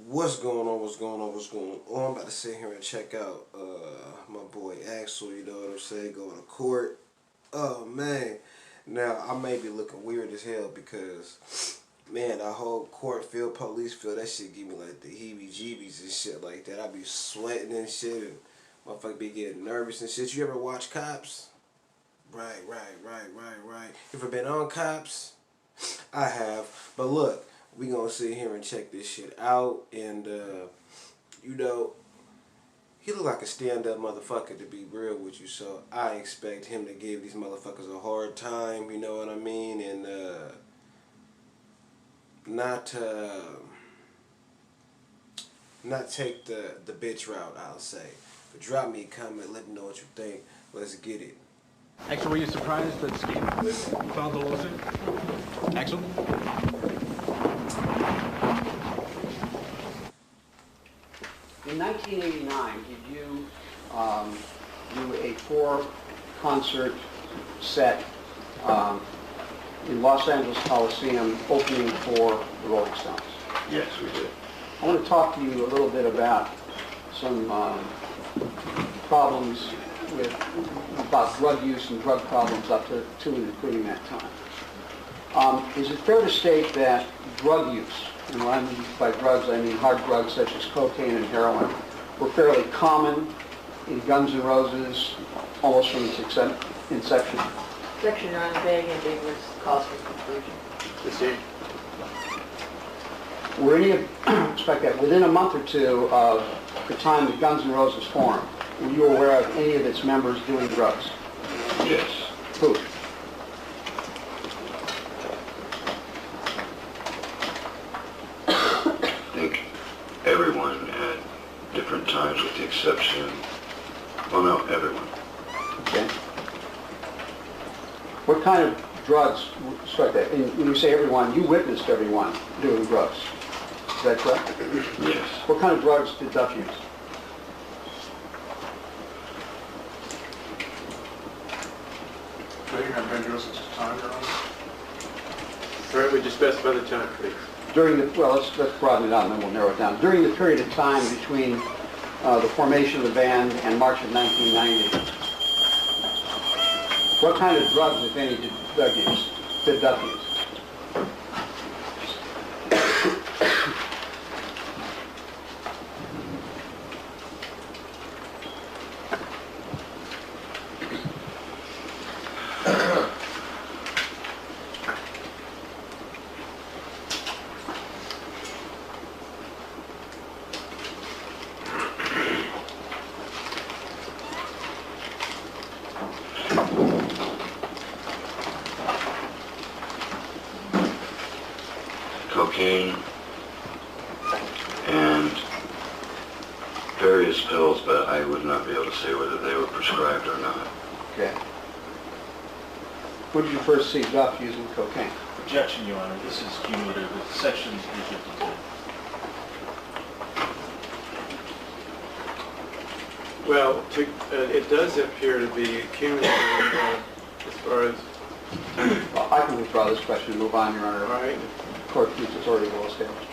What's going on? What's going on? What's going on? I'm about to sit here and check out my boy Axel. You know what I'm saying? Going to court. Oh man. Now I may be looking weird as hell because man, that whole court feel, police feel, that shit give me like the heebie-jeebies and shit like that. I be sweating and shit, and motherfucker be getting nervous and shit. You ever watch Cops? Right. You ever been on Cops? I have. But look, we gonna sit here and check this shit out, and you know, he look like a stand-up motherfucker, to be real with you. So I expect him to give these motherfuckers a hard time. You know what I mean? And not not take the bitch route, I'll say. But drop me a comment. Let me know what you think. Let's get it. Axel, were you surprised that Skip filed the lawsuit? Axel? In 1989, did you do a four-concert set in Los Angeles Coliseum opening for the Rolling Stones? Yes, we did. I want to talk to you a little bit about some problems about drug use and drug problems up to and including that time. Is it fair to state that drug use, and when I mean by drugs, I mean hard drugs such as cocaine and heroin, were fairly common in Guns N' Roses almost from its inception? Section on vague and ambiguous cause for conclusion. Proceed. Were any of, expect that, within a month or two of the time that Guns N' Roses formed, were you aware of any of its members doing drugs? Yes. Who? I think everyone at different times with the exception, well no, everyone. Okay. What kind of drugs, strike that, and when you say everyone, you witnessed everyone doing drugs. Is that correct? Yes. What kind of drugs did Duff use? Vague and ambiguous at the time, Your Honor? All right, would you specify the time, please? During the, well, let's broaden it out and then we'll narrow it down. During the period of time between the formation of the band and March of 1990, what kind of drugs, if any, did Duff use? Cocaine and various pills, but I would not be able to say whether they were prescribed or not. Okay. When did you first see Duff using cocaine? Objection, Your Honor. This is cumulative. It's Section 352. Well, it does appear to be cumulative as far as, Well, I can withdraw this question and move on, Your Honor. all right. Court keeps its already well established.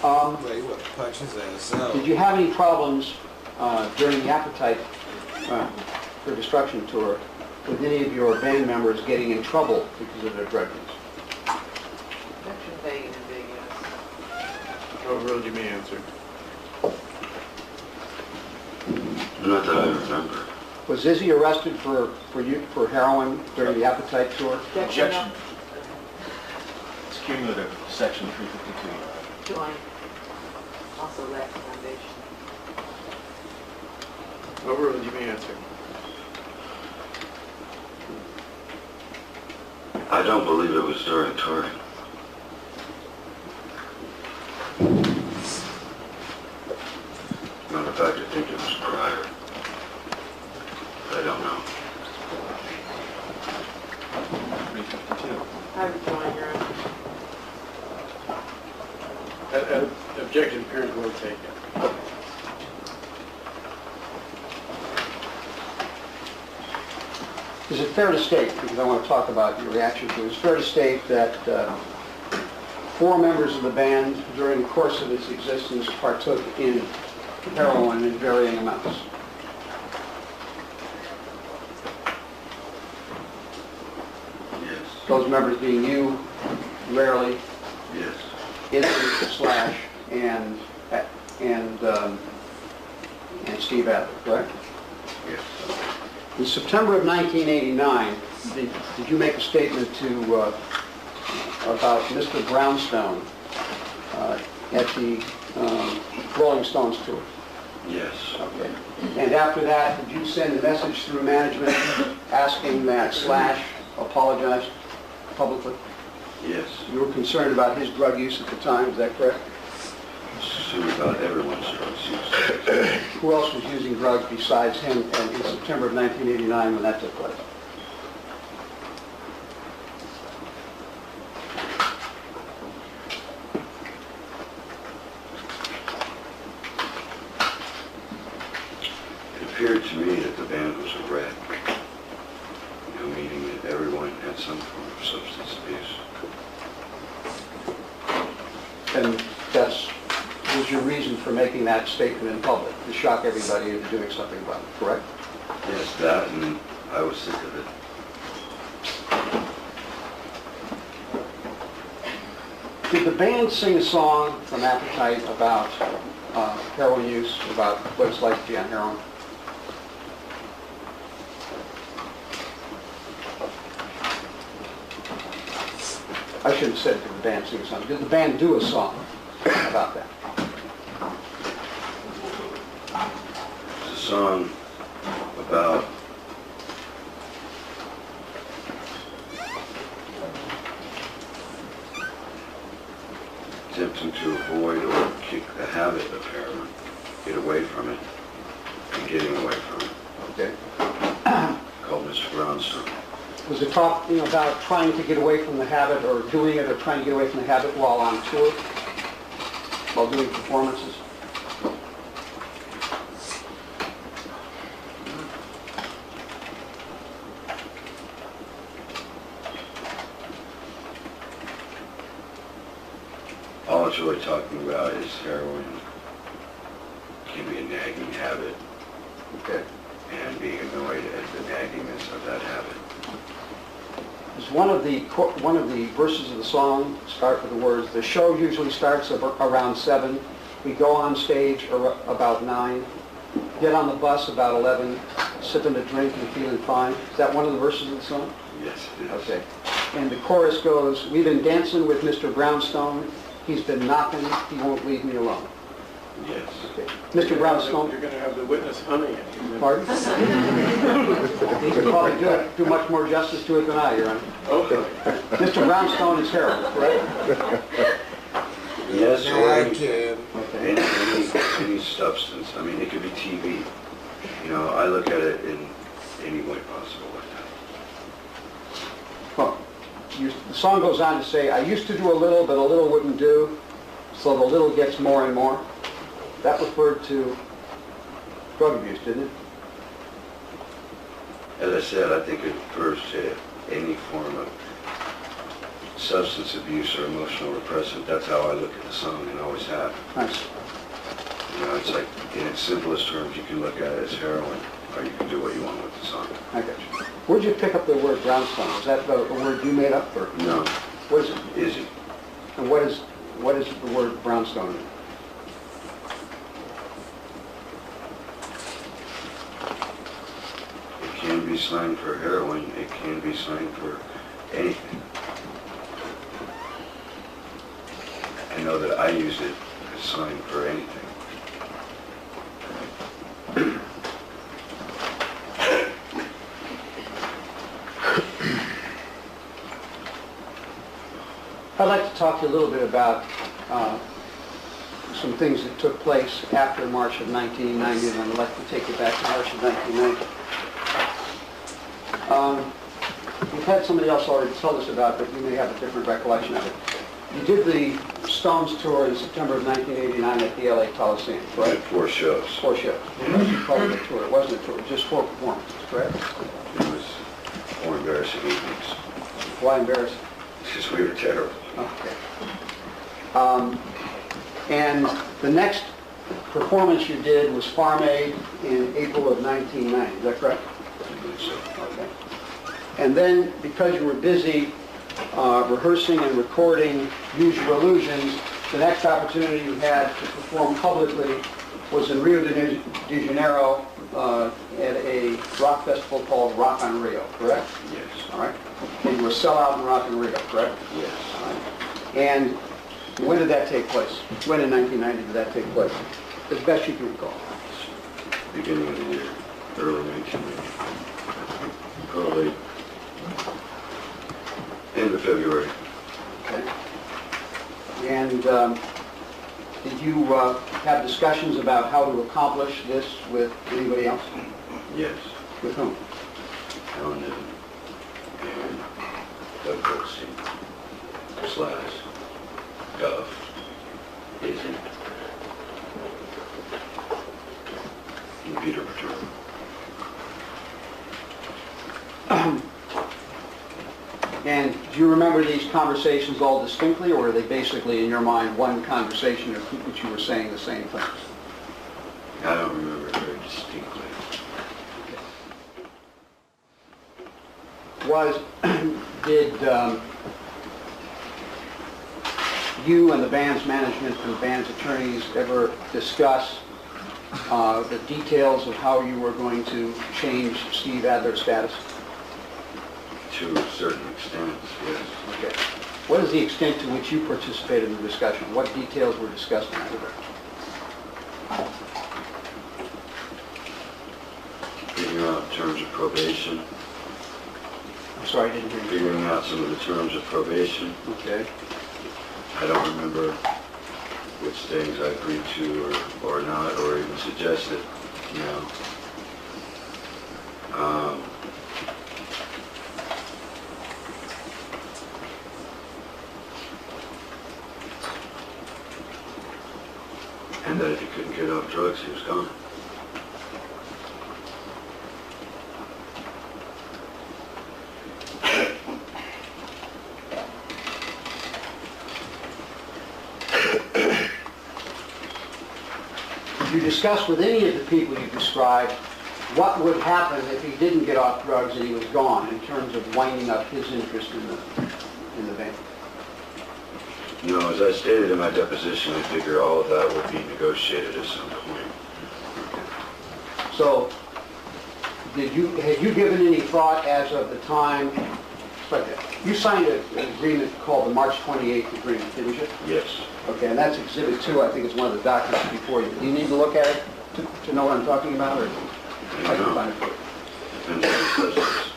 Well, you want to punch his ass out. Did you have any problems during the Appetite for Destruction tour with any of your band members getting in trouble because of their drug use? Section vague and ambiguous. What rule you may answer? Not that I remember. Was Izzy arrested for heroin during the Appetite tour? Objection. It's cumulative. Section 352. Join. Also lack foundation. What rule you may answer? I don't believe it was during touring. Matter of fact, I think it was prior. But I don't know. 352. I would join, Your Honor. Objection appears well taken. Is it fair to state, because I want to talk about your reaction to it, is it fair to state that 4 members of the band during the course of its existence partook in heroin in varying amounts. Yes. Those members being you, rarely, Yes. Izzy, Slash, and Steve Adler, correct? Yes. In September of 1989, did you make a statement to about Mr. Brownstone at the Rolling Stones tour? Yes. Okay. And after that, did you send a message through management asking that Slash apologize publicly? Yes. You were concerned about his drug use at the time, is that correct? Soon about everyone's drugs use. Who else was using drugs besides him in September of 1989 when that took place? It appeared to me that the band was a wreck. Meaning that everyone had some form of substance abuse. And that's was your reason for making that statement in public, to shock everybody into doing something about it, correct? Yes, that, and I was sick of it. Did the band sing a song from Appetite about heroin use, about what it's like to be on heroin? I shouldn't have said did the band sing a song. Did the band do a song about that? It's a song about attempting to avoid or kick the habit of heroin, get away from it, and getting away from it. Okay. Called Mr. Brownstone. Was it talking about trying to get away from the habit or doing it or trying to get away from the habit while on tour? While doing performances? All it's really talking about is heroin can be a nagging habit, Okay. and being annoyed at the nagginess of that habit. Does one of the verses of the song start with the words, "The show usually starts around 7, we go on stage about 9, get on the bus about 11, sipping a drink and feeling fine"? Is that one of the verses of the song? Yes, it is. Okay. And the chorus goes, "We've been dancing with Mr. Brownstone, he's been knocking, he won't leave me alone." Yes. Okay. Mr. Brownstone, You're going to have the witness humming it. pardon? He could probably do much more justice to it than I, Your Honor. Okay. Mr. Brownstone is heroin, correct? Yes, Yeah, or I any, can. Okay. any substance. I mean, it could be TV. I look at it in any way possible like that. Well, the song goes on to say, "I used to do a little, but a little wouldn't do, so the little gets more and more." That referred to drug abuse, didn't it? As I said, I think it refers to any form of substance abuse or emotional repressant. That's how I look at the song and always have. Nice. It's like, in its simplest terms, you can look at it as heroin, or you can do what you want with the song. I got you. Where'd you pick up the word brownstone? Is that a word you made up, or No, what is it? Izzy. And what is the word brownstone? It can be slang for heroin, it can be slang for anything. I know that I use it as slang for anything. I'd like to talk to you a little bit about some things that took place after March of 1990, and I'd like to take you back to March of 1990. We've had somebody else already tell us about it, but you may have a different recollection of it. You did the Stones tour in September of 1989 at the LA Coliseum, I had correct? 4 shows. 4 shows. You called it a tour. It wasn't a tour, just 4 performances, correct? It was 4 embarrassing evenings. Why embarrassing? Because we were terrible. Okay. And the next performance you did was Farm Aid in April of 1990, is that correct? I believe so. Okay. And then, because you were busy rehearsing and recording Use Your Illusions, the next opportunity you had to perform publicly was in Rio de Janeiro at a rock festival called Rock on Rio, correct? Yes. All right. And you were a sellout in Rock on Rio, correct? Yes. All right. And when did that take place? When in 1990 did that take place? As best you can recall. Beginning of the year, early 1990. Probably end of February. Okay. And did you have discussions about how to accomplish this with anybody else? Yes. With whom? Alan Niven and Doug Goldstein, Slash, Duff, Izzy, and Peter Paterno. And do you remember these conversations all distinctly, or are they basically, in your mind, one conversation in which you were saying the same things? I don't remember it very distinctly. Did you and the band's management and the band's attorneys ever discuss the details of how you were going to change Steve Adler's status? To a certain extent, yes. Okay. What is the extent to which you participated in the discussion? What details were discussed in that regard? Figuring out terms of probation, I'm sorry, I didn't hear you. figuring out some of the terms of probation. Okay. I don't remember which things I agreed to or not, or even suggested, you know. And that if he couldn't get off drugs, he was gone. Did you discuss with any of the people you described what would happen if he didn't get off drugs and he was gone, in terms of winding up his interest in the band? No, as I stated in my deposition, I figure all of that would be negotiated at some point. So, had you given any thought as of the time, like you signed an agreement called the March 28th agreement, didn't you? Yes. Okay, and that's Exhibit 2, I think it's one of the documents before you. Do you need to look at it to know what I'm talking about, or? I can find it for you. Depends on the substance.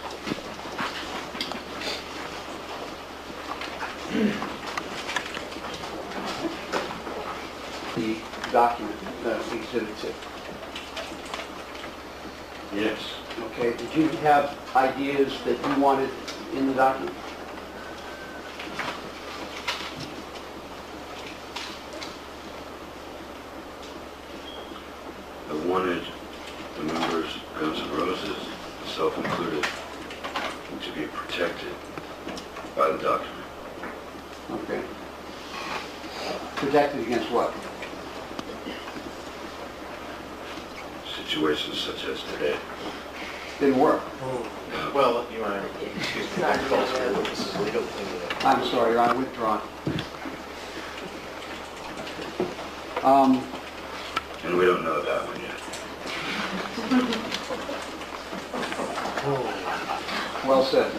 The document, Exhibit 2. Yes. Okay, did you have ideas that you wanted in the document? I wanted the members, Guns N' Roses, myself included, to be protected by the document. Okay. Protected against what? Situations such as today. Didn't work. Well, you want to, excuse me, Dr. Goldsberg, this is legal thing. I'm sorry, Your Honor, withdrawn. And we don't know that one yet. Well said.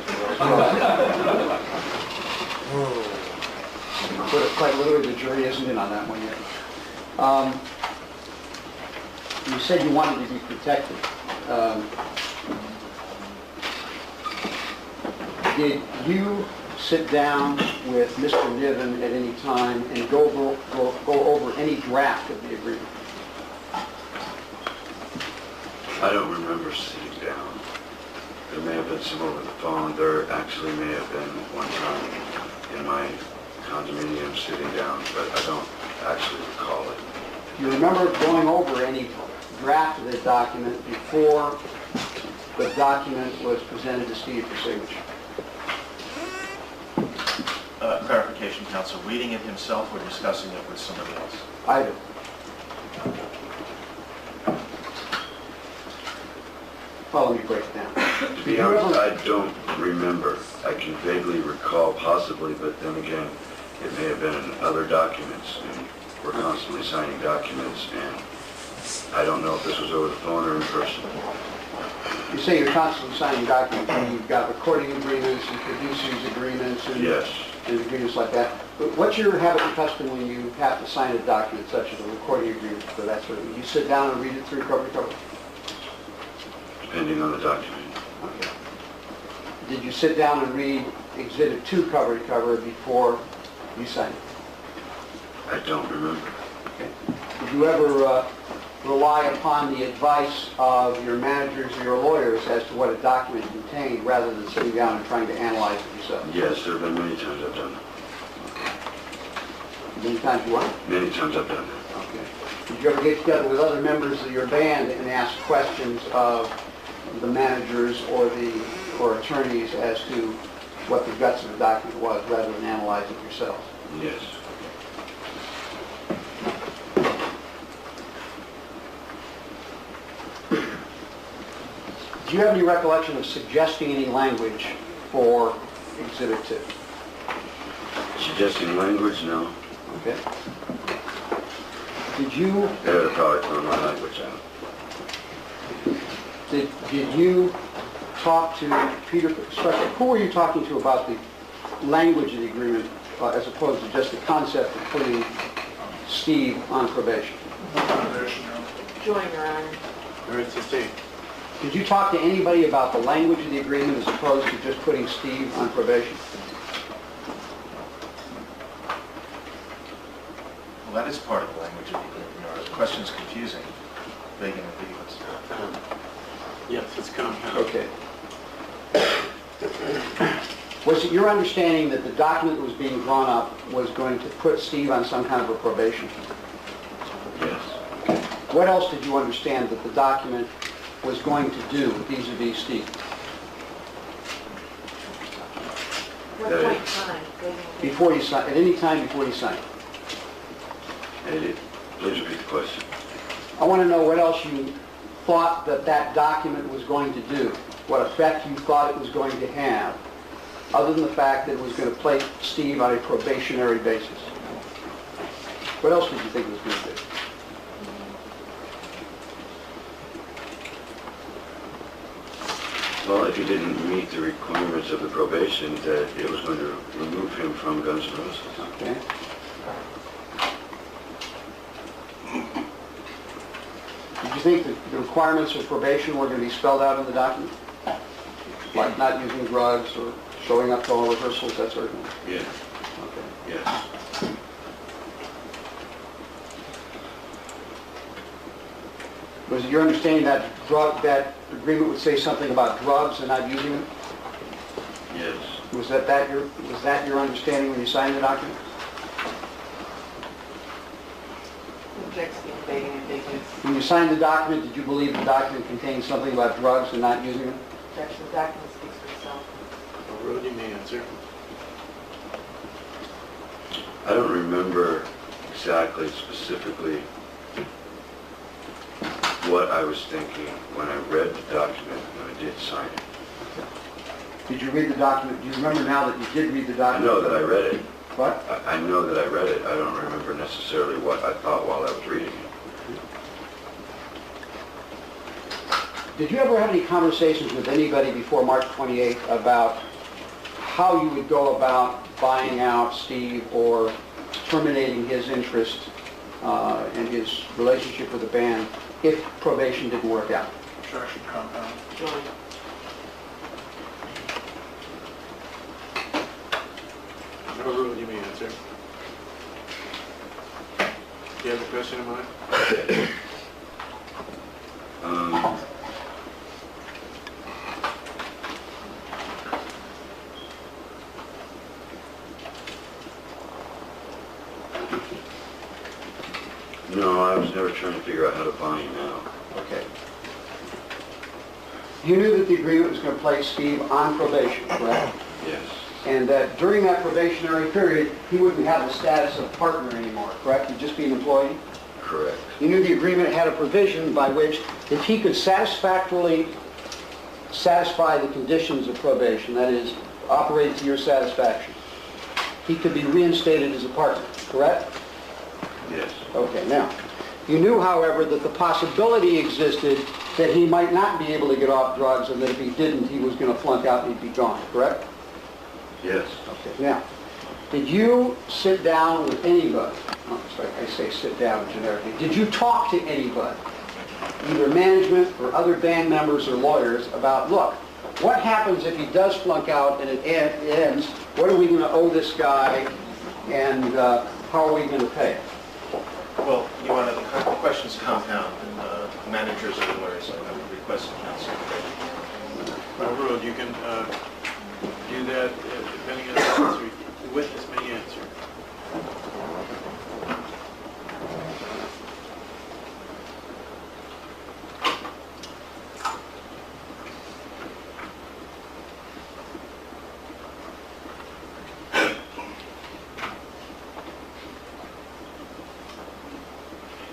Put it quite literally, the jury isn't in on that one yet. You said you wanted to be protected. Did you sit down with Mr. Niven at any time and go over any draft of the agreement? I don't remember sitting down. There may have been some over the phone. There actually may have been one time in my condominium sitting down, but I don't actually recall it. You remember going over any draft of the document before the document was presented to Steve for signature? clarification, counsel, reading it himself or discussing it with somebody else? I do. Well, let me break it down. To be honest, I don't remember. I can vaguely recall possibly, but then again, it may have been in other documents, and we're constantly signing documents, and I don't know if this was over the phone or in person. You say you're constantly signing documents, and you've got recording agreements and producers agreements and Yes. and agreements like that. But what's your habit and custom when you have to sign a document such as a recording agreement for that sort of thing? You sit down and read it through cover to cover? Depending on the document. Okay. Did you sit down and read Exhibit 2 cover to cover before you signed it? I don't remember. Okay. Did you ever rely upon the advice of your managers or your lawyers as to what a document contained rather than sitting down and trying to analyze it yourself? Yes, there have been many times I've done that. Many times you what? Many times I've done that. Okay. Did you ever get together with other members of your band and ask questions of the managers or attorneys as to what the guts of the document was rather than analyze it yourselves? Yes. Do you have any recollection of suggesting any language for Exhibit 2? Suggesting language? No. Okay. Did you They would have probably thrown my language out. did you talk to Peter Strucker? Who were you talking to about the language of the agreement as opposed to just the concept of putting Steve on probation? Join your honor. Or it's a state. Did you talk to anybody about the language of the agreement as opposed to just putting Steve on probation? Well, that is part of the language of the agreement. The question is confusing, vague and ambiguous. Yes, it's compound. Okay. Was it your understanding that the document that was being drawn up was going to put Steve on some kind of a probation? Yes. What else did you understand that the document was going to do vis-a-vis Steve? What point in time? Before you sign, at any time before you signed? Please repeat the question. I want to know what else you thought that that document was going to do, what effect you thought it was going to have, other than the fact that it was going to place Steve on a probationary basis. What else did you think it was going to do? Well, if he didn't meet the requirements of the probation, that it was going to remove him from Guns N' Roses. Okay. Did you think that the requirements of probation were going to be spelled out in the document? Like not using drugs or showing up to all rehearsals, that sort of thing? Yeah. Okay. Yes. Was it your understanding that that agreement would say something about drugs and not using them? Yes. Was that your understanding when you signed the document? Objects being vague and ambiguous. When you signed the document, did you believe the document contained something about drugs and not using them? Objection, the document speaks for itself. Road, you may answer. I don't remember exactly, specifically, what I was thinking when I read the document, when I did sign it. Did you read the document? Do you remember now that you did read the I document? know that I read it. What? I know that I read it. I don't remember necessarily what I thought while I was reading it. Did you ever have any conversations with anybody before March 28th about how you would go about buying out Steve or terminating his interest and his relationship with the band if probation didn't work out? Structured compound. Join. No, Road, you may answer. Do you have a question in mind? No, I was never trying to figure out how to buy him out. Okay. You knew that the agreement was going to place Steve on probation, correct? Yes. and that during that probationary period, he wouldn't have the status of partner anymore, correct? He'd just be an employee? Correct. You knew the agreement had a provision by which if he could satisfactorily satisfy the conditions of probation, that is, operate to your satisfaction, he could be reinstated as a partner, correct? Yes. Okay, now, you knew, however, that the possibility existed that he might not be able to get off drugs and that if he didn't, he was going to flunk out and he'd be gone, correct? Yes. Okay, now, did you sit down with anybody? Oh, sorry, I say sit down generically. Did you talk to anybody, either management or other band members or lawyers, about, look, what happens if he does flunk out and it ends? What are we going to owe this guy, and how are we going to pay it? Well, you want to, the questions compound, and managers or lawyers, I would request counsel. Overruled, you can do that depending on the answer. The witness may answer.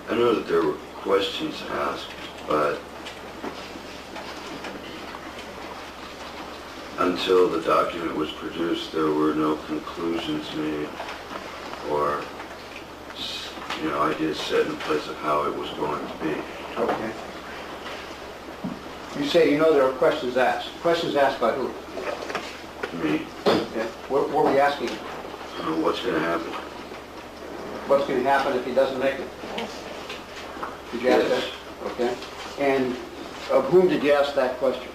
I know that there were questions asked, but until the document was produced, there were no conclusions made or, ideas set in place of how it was going to be. Okay. You say you know there were questions asked. Questions asked by who? Me, Okay. What were we asking? what's going to happen? What's going to happen if he doesn't make it? Did you ask that? Okay. And of whom did you ask that question?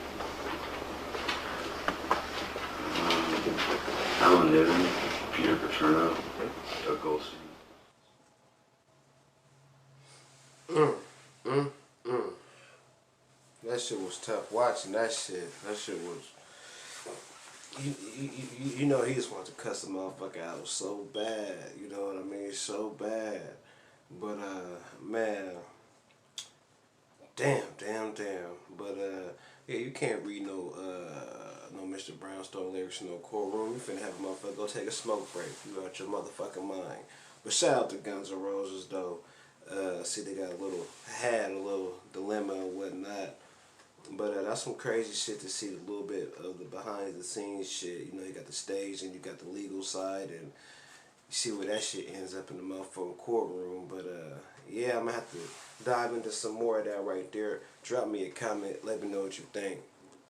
Alan Niven, Peter Paterno, Doug Goldstein. That shit was tough watching that shit. That shit was. You know he just wanted to cuss the motherfucker out so bad. You know what I mean? So bad. But man, damn. But yeah, you can't read no Mr. Brownstone lyrics in no courtroom. You finna have a motherfucker go take a smoke break. You out your motherfucking mind. But shout out to Guns N' Roses though. See they got had a little dilemma and whatnot. But that's some crazy shit to see, a little bit of the behind the scenes shit. You know, you got the stage and you got the legal side, and you see where that shit ends up in the motherfucking courtroom. But yeah, I'm gonna have to dive into some more of that right there. Drop me a comment, let me know what you think.